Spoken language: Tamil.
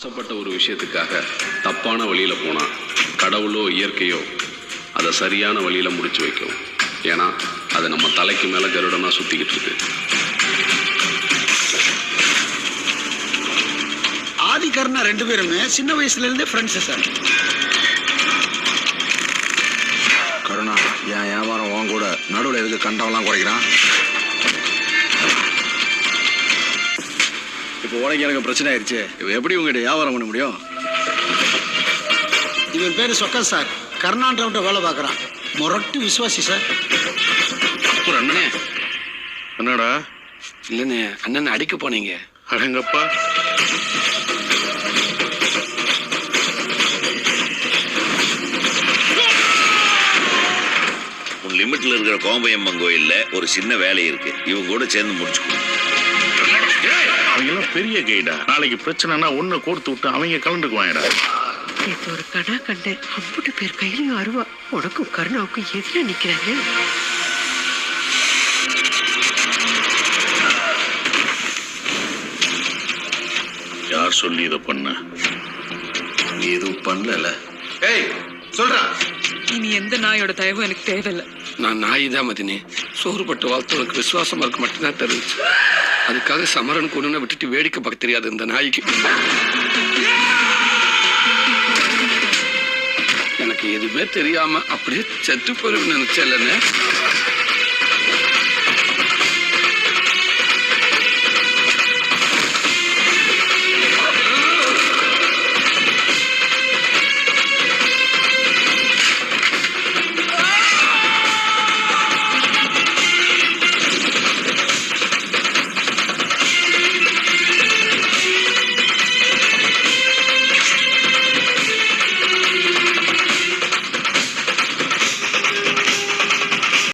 ஆசைப்பட்ட ஒரு விஷயத்துக்காக தப்பான வழியில போனா கடவுளோ இயற்கையோ அதை சரியான வழியில முடிச்சு வைக்கும். ஏன்னா அது நம்ம தலைக்கு மேல கருடனா சுத்திக்கிட்டு இருக்கு. ஆதிகர்ணா ரெண்டு பேருமே சின்ன வயசுல இருந்தே ஃப்ரெண்ட்ஸ் சார். கருணா, என் வியாபாரம் உன் கூட நடுவில் எதுக்கு கண்டவெல்லாம் குறைக்கிறான்? இப்போ உனக்கு எனக்கு பிரச்சனை ஆயிடுச்சு. இப்போ எப்படி உங்ககிட்ட வியாபாரம் பண்ண முடியும்? இவன் பேரு சொக்கா சார். கர்நாடகாவிட்ட வேலை பார்க்குறான். முரட்டு விசுவாசி சார். ஒரு அண்ணனே. என்னடா? இல்லைண்ணே, அண்ணன் அடிக்க போனீங்க. அடங்கப்பா. உன் லிமிட்ல இருக்கிற கோம்பையம்மன் கோயில்ல ஒரு சின்ன வேலை இருக்கு. இவங்க கூட சேர்ந்து முடிச்சுக்கணும். அவங்க எல்லாம் பெரிய கைடா. நாளைக்கு பிரச்சனைனா ஒண்ணு கொடுத்து விட்டு அவங்க கலந்துக்குவாங்கடா. நேற்று ஒரு கடா கண்டேன். அம்புட்டு பேர் கையிலையும் அருவா. உனக்கும் கருணாவுக்கும் எதிர நிக்கிறாங்க. யார் சொல்லி இதை பண்ண? நீ எதுவும் பண்ணல. ஏய் சொல்றா. இனி எந்த நாயோட தயவும் எனக்கு தேவையில்லை. நான் நாய் தான் மதினே. சோறுபட்டு வாழ்த்தவனுக்கு விசுவாசமா இருக்க மட்டும்தான் தெரிஞ்சு. அதுக்காக சமரனுக்கு ஒண்ணுன்னு விட்டுட்டு வேடிக்கை பார்க்க தெரியாது இந்த நாய்க்கு. எனக்கு எதுவுமே தெரியாம அப்படியே செத்து போயிருன்னு நினைச்சேன்.